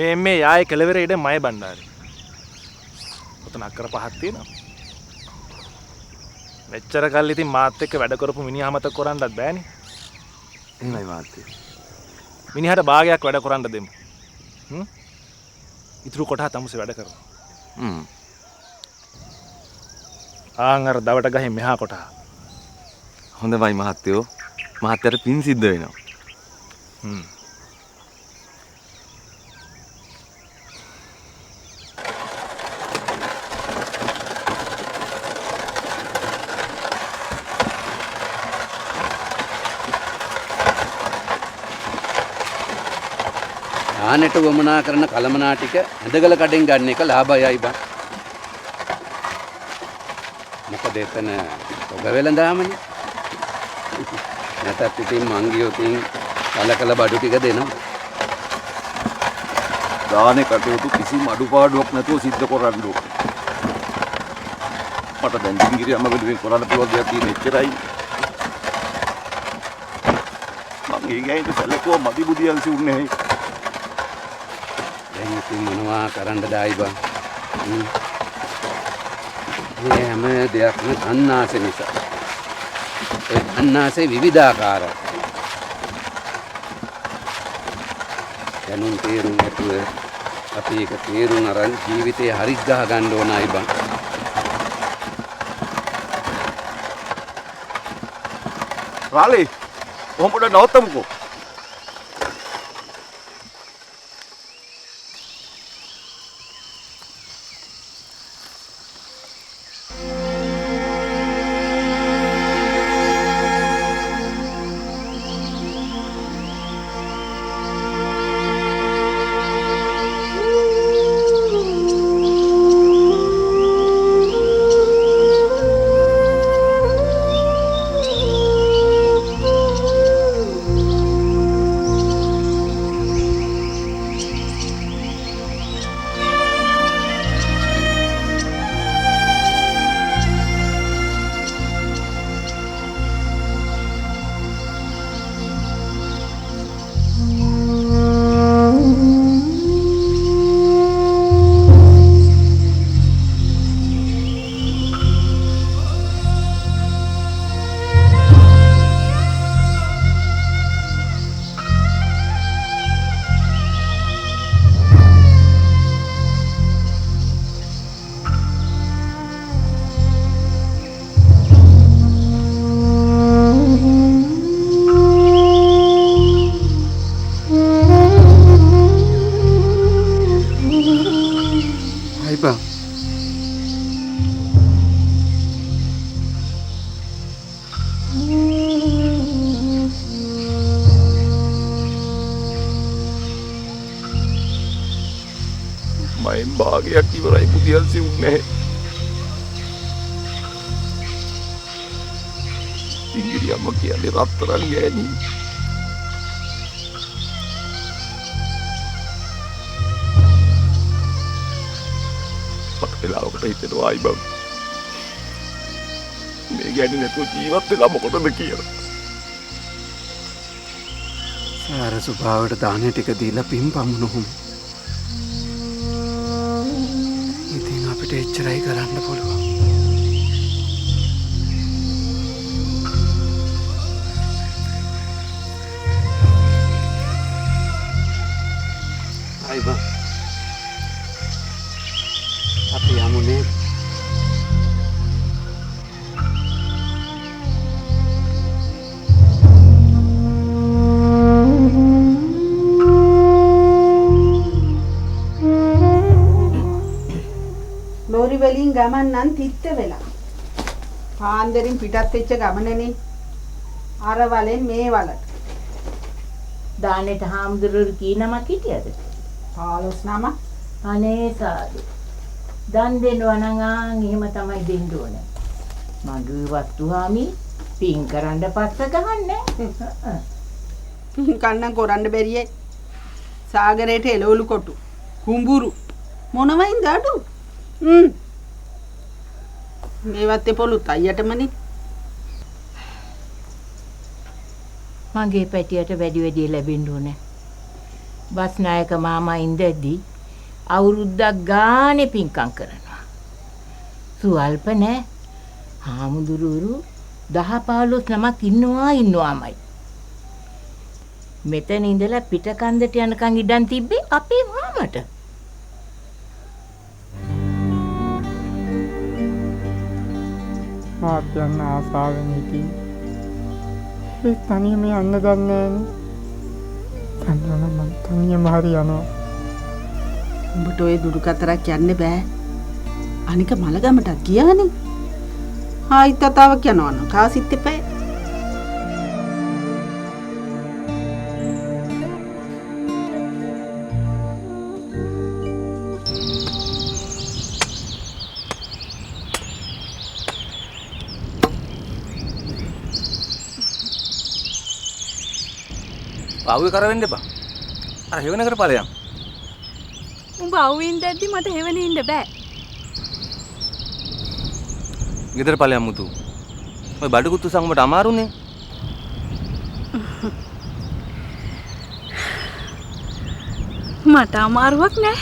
මේ යායේ කෙළවරේ ඉඩ මය බණ්ඩාරේ. ඔතන අක්කර පහක් තියෙනවා. මෙච්චර කල් ඉතින් මාත් එක්ක වැඩ කරපු මිනිහා මතක කරන්නත් බෑනේ. එහෙමයි මාත්‍ය. මිනිහට භාගයක් වැඩ කරන්න දෙමු. ඉතුරු කොටහ තමුසේ වැඩ කරනවා. ආන් අර දවට ගහේ මෙහා කොටහ. හොඳයි මහත්තයෝ. මහත්තයාට පින් සිද්ධ වෙනවා. ආනෙට වමනා කරන කලමනා ටික ඇඳගල කඩෙන් ගන්න එක ලාභයයි බං. මොකද එතන ඔබ වෙලඳාමනේ. නැතත් ඉතින් මංගියෝකින් කලකල බඩු ටික දෙනවා. දානේ කටයුතු කිසිම අඩුපාඩුවක් නැතුව සිද්ධ කරන්න ඕනේ. මට දැන් දිංගිරිය අම්මගෙන් කරන්න පුළුවන් දෙයක් තියෙන එච්චරයි. මම ඊගයින්ට සැලකුවා මදි බුදියන්සි උන්නේ. දැන් ඉතින් මොනවා කරන්නද ආයි බං. මේ හැම දෙයක්ම අන්නාසෙ නිසා. ඒ අන්නාසෙ විවිධාකාරයි. දැනුම් තේරුම් ඇතුව අපි ඒක තේරුම් අරන් ජීවිතේ හරිත් ගහ ගන්න ඕන ආයි බං. රාලේ කොහොම පොඩ නවත්තමුකෝ. මයින් භාගයක් ඉවරයි බුදියන්සි උන්නේ. ඉංග්‍රීසි අම්ම කියන්නේ රත්තරන් ගෑණි. මට වෙලාවකට හිතෙනවා ආයි බං. මේ ගෑණි නැතුව ජීවත් වෙලා මොකටද කියලා. සාර සුභාවට දාන ටික දීලා පින් පමුණුහුම්. ඉතින් අපිට එච්චරයි කරන්න පුළුවන්. අයිබා අපි යමුනේ. ලෝරි වලින් ගමන් නම් තිත්ත වෙලා. පාන්දරින් පිටත් වෙච්ච ගමනනේ. අර වලෙන් මේ වලට. දානෙට හාමුදුරුවෝ කී නමක් හිටියද? 15 නම. අනේ සාදු. දන් දෙනවා නම් එහෙම තමයි දෙන්න ඕනේ. මගේ වස්තුහාමි පින් කරන්න පස්ස ගහන්නේ. පින් කන්න කරන්න බැරියේ. සාගරේට එළවලු කොටු. කුඹුරු. මොනවයින්ද අඩු? මේවත් පොලුත් අයියටමනේ. මගේ පැටියට වැඩි වැඩි ලැබෙන්න ඕනේ. බස්නායක මාමා ඉඳද්දි අවුරුද්දක් ගානේ පින්කම් කරනවා. සුවල්ප නෑ. හාමුදුරුවරු 10-15 නමක් ඉන්නවාමයි. මෙතන ඉඳලා පිටකන්දට යනකන් ඉඩම් තිබ්බේ අපේ මාමට. මාත් යන්න ආසාවෙන් හිටියේ. ඒ තනියම යන්න දන්නේ නෑනේ. තනියම හරි යනවා. උඹට ඔය දුරු කතරක් යන්න බෑ. අනික මලගමටත් ගියානේ. ආයි තතාවක් යනවා නම් කාසිත් එපා. ආවේ කර වෙන්න එපා. අර හෙවණකට ඵලයන්. උඹ අවුවින් දැද්දි මට හෙවණේ ඉන්න බෑ. ගෙදර ඵලයන් මුතු. ඔය බඩකුත්තු සංගමට අමාරුනේ. මට අමාරුවක් නෑ.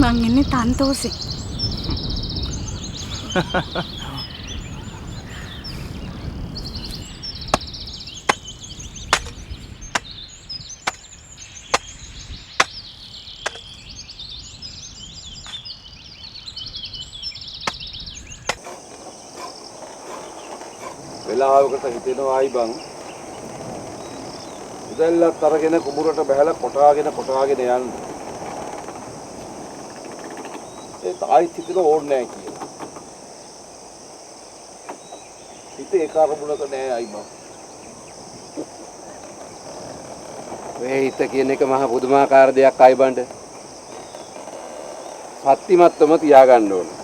මං ඉන්නේ තන්තෝසේ. වෙලාවකට හිතෙනවා ආයි බං. උදැල්ලත් අරගෙන කුඹුරට බහැලා කොටාගෙන යන්න. ඒ තායිත් හිතන ඕනේ නැහැ කියලා. හිත ඒ කාර්මුණක නෑ ආයි බං. මේ හිත කියන එක මහ පුදුමාකාර දෙයක් ආයි බංට. සත්‍යමත්වම තියාගන්න ඕනේ.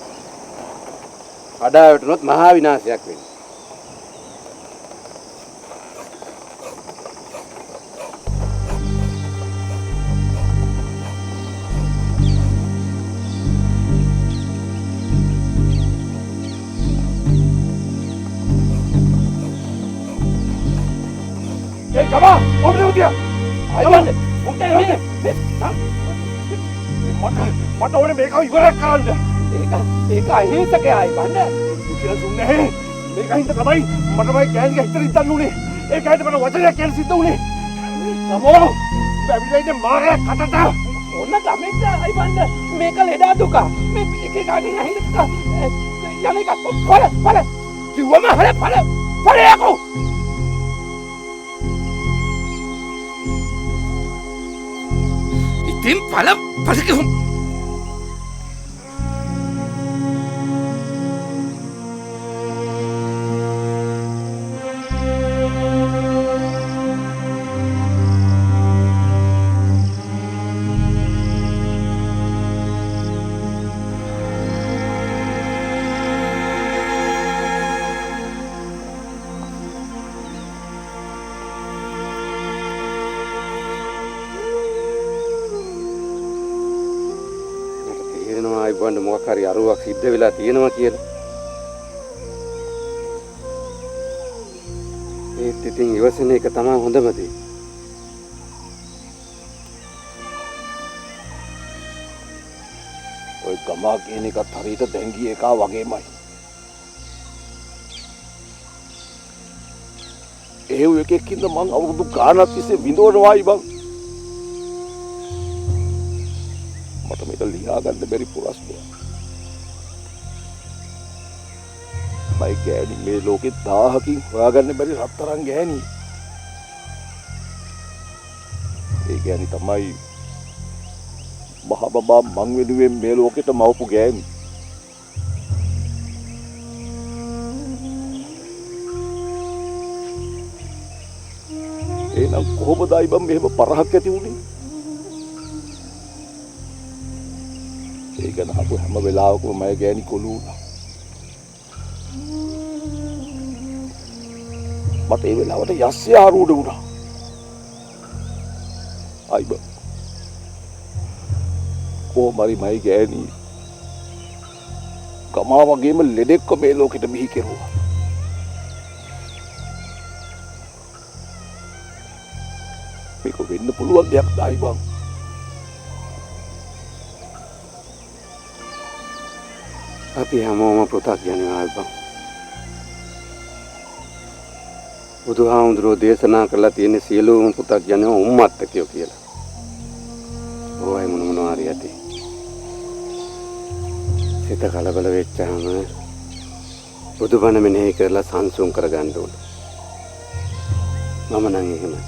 කඩා වැටුනොත් මහා විනාශයක් වෙනවා. Kaba, omne utia. Ayande. Utia yone. මට ඕනේ මේක ඉවරක් කරන්න. ඒක අහිංසකයි ආයි බන්න. කියලා දුන්නේ. මේක හින්දා තමයි මටමයි ගෑණික හිතට ඉඳන් උනේ. ඒකයිද මට වචනයක් කියන්න සිද්ධ උනේ. සමෝ. බැවිලා ඉන්නේ මාරයා කටට. ඔන්න ගමෙන්ද ආයි බන්න. මේක ලෙඩා දුක. මේ එකේ ගානේ අහිංසක. යන්නේ කප්ප. පල. කිව්වම පල. යකෝ. ඉතින් පල කිව්වම වන්න මොකක් හරි අරුවක් සිද්ධ වෙලා තියෙනවා කියලා. ඒත් ඉතින් ඉවසන එක තමයි හොඳම දේ. ඔය ගමා කියන එකත් හරියට දැංගී එකා වගේමයි. ඒව එකකින්ද මං අවුරුදු ගානක් තිස්සේ විඳවනවායි බං. මට මේක ලියා ගන්න බැරි පුරස්නයක්. මයි ගෑණි මේ ලෝකෙ 1000කින් හොයාගන්න බැරි රත්තරන් ගෑණි. ඒ ගෑණි තමයි මහ බබා මං වෙනුවෙන් මේ ලෝකෙට මවපු ගෑණි. එහෙනම් කොහොමද අයිබම් මෙහෙම පරහක් ඇති වුනේ? ඒ ගැන අපු හැම වෙලාවකම මගේ ගෑණි කොළු වුණා. මට ඒ වෙලාවට යස්සේ ආරූඪ වුණා. අයිබම් කොහොමරි මගේ ගෑණි ගමා වගේම ලෙඩෙක්ව මේ ලෝකෙට බිහි කෙරුවා. පුළුවන් දෙයක් දායි බං. අපි හැමෝම පෘථග්ජනයෝ බං. බුදුහාමුදුරුවෝ දේශනා කරලා තියෙන සියලුම පෘථග්ජනයෝ උම්මත්තකයෝ කියලා. ඕවයි මොනවා හරි ඇති. සිත කලබල වෙච්චාම බුදුබණ මෙනෙහි කරලා සංසුන් කරගන්න ඕන. මම නම් එහෙමයි.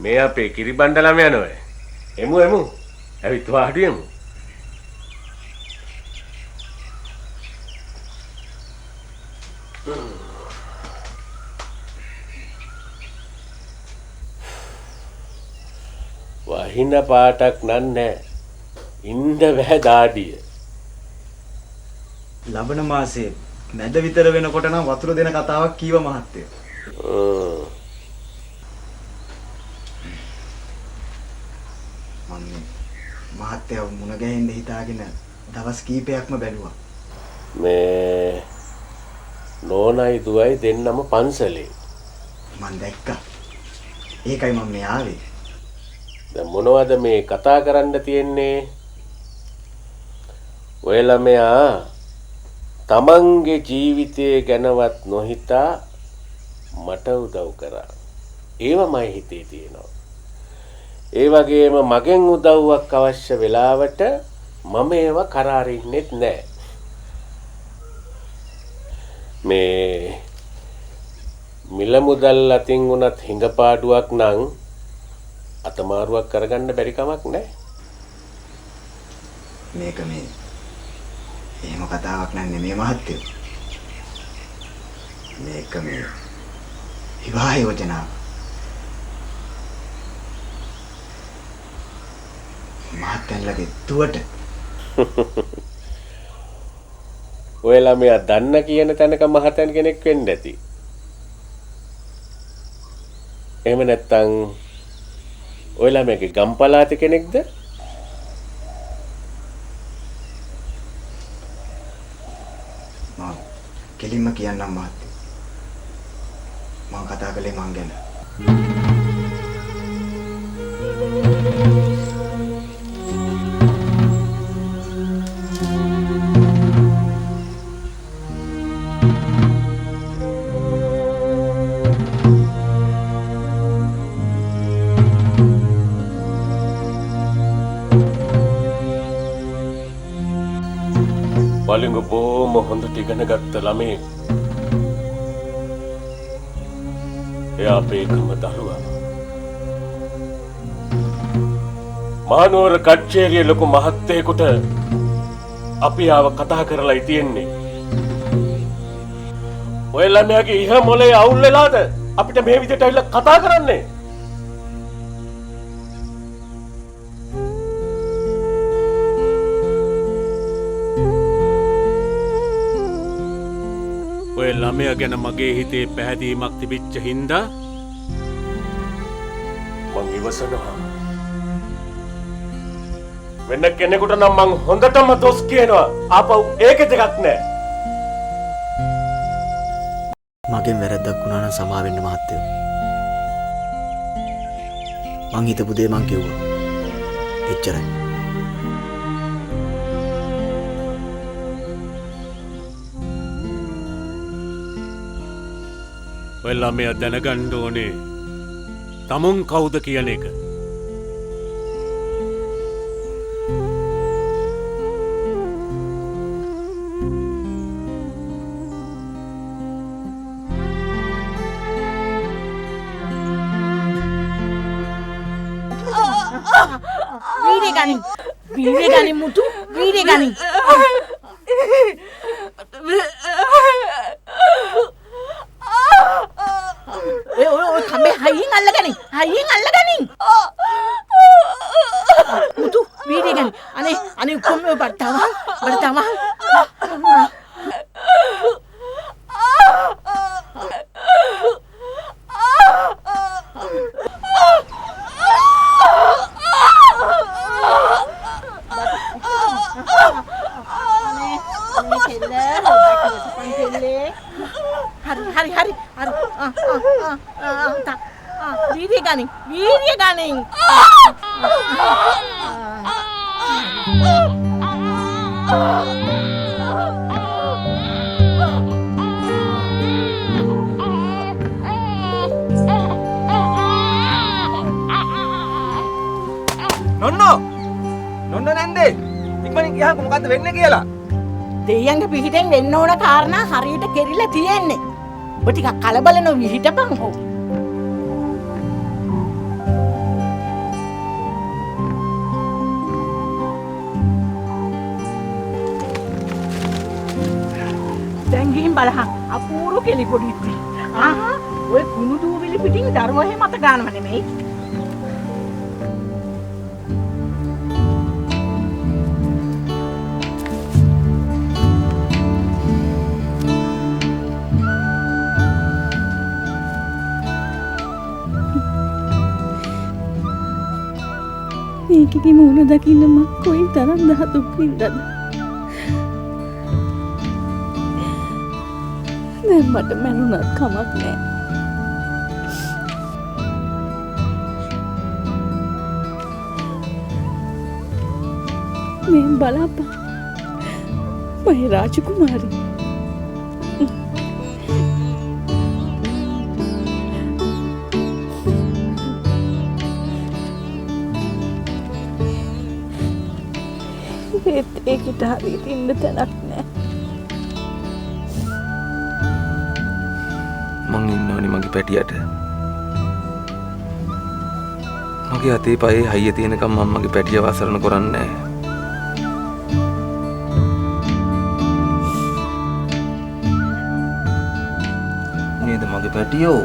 මේ අපේ කිරිබණ්ඩ ළමයා නෝය. එමු. ඇවිත් වාඩි වෙමු. වහින පාටක් නන්නේ. ඉන්න බෑ දාඩිය. ලබන මාසේ මැද විතර වෙනකොට නම් වතුර දෙන කතාවක් කීව මහත්තයෝ. මහත්තයා මුණ ගැහෙන්න හිතාගෙන දවස් කීපයක්ම බැලුවා. මේ නෝනයි දුවයි දෙන්නම පන්සලේ. මං දැක්කා. ඒකයි මම මේ ආවේ. දැන් මොනවද මේ කතා කරන්න තියෙන්නේ? ඔය ළමයා තමන්ගේ ජීවිතය ගැනවත් නොහිතා මට උදව් කරා. ඒවමයි හිතේ තියෙනවා. ඒ වගේම මගෙන් උදව්වක් අවශ්‍ය වෙලාවට මම ඒව කරාරින්නෙත් නෑ. මේ මිල මුදල් අතින් උනත් හිඟපාඩුවක් නම් අතමාරුවක් කරගන්න බැරි කමක් නෑ. මේක මේ එහෙම කතාවක් නෙමෙයි මහත්තයෝ. මේක මේ විවාහ යෝජනාව. මහත්තයන්ලගේ දුවට. ඔය ළමයා දන්න කියන තැනක මහතැන් කෙනෙක් වෙන්න ඇති. එහෙම නැත්තම් ඔය ළමයාගේ ගම්පලාත කෙනෙක්ද? මම කෙලින්ම කියන්නම් මහත්තයෝ. මම කතා කළේ මං ගැන. වලිඟ බොහොම හොඳට ඉගෙන ගත්ත ළමේ. එයා අපේ එකම දරුවා. මානවර කච්චේරිය ලොකු මහත්තයෙකුට අපි ආව කතා කරලායි තියෙන්නේ. ඔය ළමයාගේ ඉහ මොලේ අවුල් වෙලාද අපිට මේ විදිහට ඇවිල්ලා කතා කරන්නේ? ඔය ළමයා ගැන මගේ හිතේ පැහැදීමක් තිබිච්ච හින්දා මං ඉවසනවා. වෙන කෙනෙකුට නම් මං හොඳටම දොස් කියනවා. ආපහු ඒක දෙකක් නෑ. මගෙන් වැරද්දක් වුණා නම් සමා වෙන්න මහත්තයෝ. මං හිතපු දේ මං කිව්වා. එච්චරයි. ඔය ළමයා දැනගන්න ඕනේ තමුන් කවුද කියන එක. Vire gani mutu, vire gani. Kami hayin alla gani. Mutu, vire gani. Ane kum bertama. වීර්ය ගනින්. වීර්ය ගනින්. නොන්නෝ නැන්දේ ඉක්මනින් ගියාම මොකද්ද වෙන්නේ කියලා දෙයියන්ගේ පිහිටෙන් වෙන්න ඕන කාරණා හරියට කෙරිලා තියෙන්නේ. ඔබ ටිකක් කලබල නොවි හිටපන් හො. දැන් ගිහින් බලහන් අපූර්ව කෙලි පොඩිත්ටි. ඔය කුණු දූවිලි පිටින් දරුවෝ මත ගන්නව නෙමෙයි. ඒකගේ මූුණ දකින්න මක් කොයි තරම් දහතුක් වින්දද දැන් මට මැනුනත් කමක් නෑ මේ බලාපා මහි රාජකුමාරි ඒකට හරියට ඉන්න තැනක් නෑ මං ඉන්නවනේ මගේ පැටියට මගේ අතේ පයේ හයිය තියෙනකම් මම මගේ පැටියව අසරණ කරන්නේ නෑ නේද මගේ පැටියෝ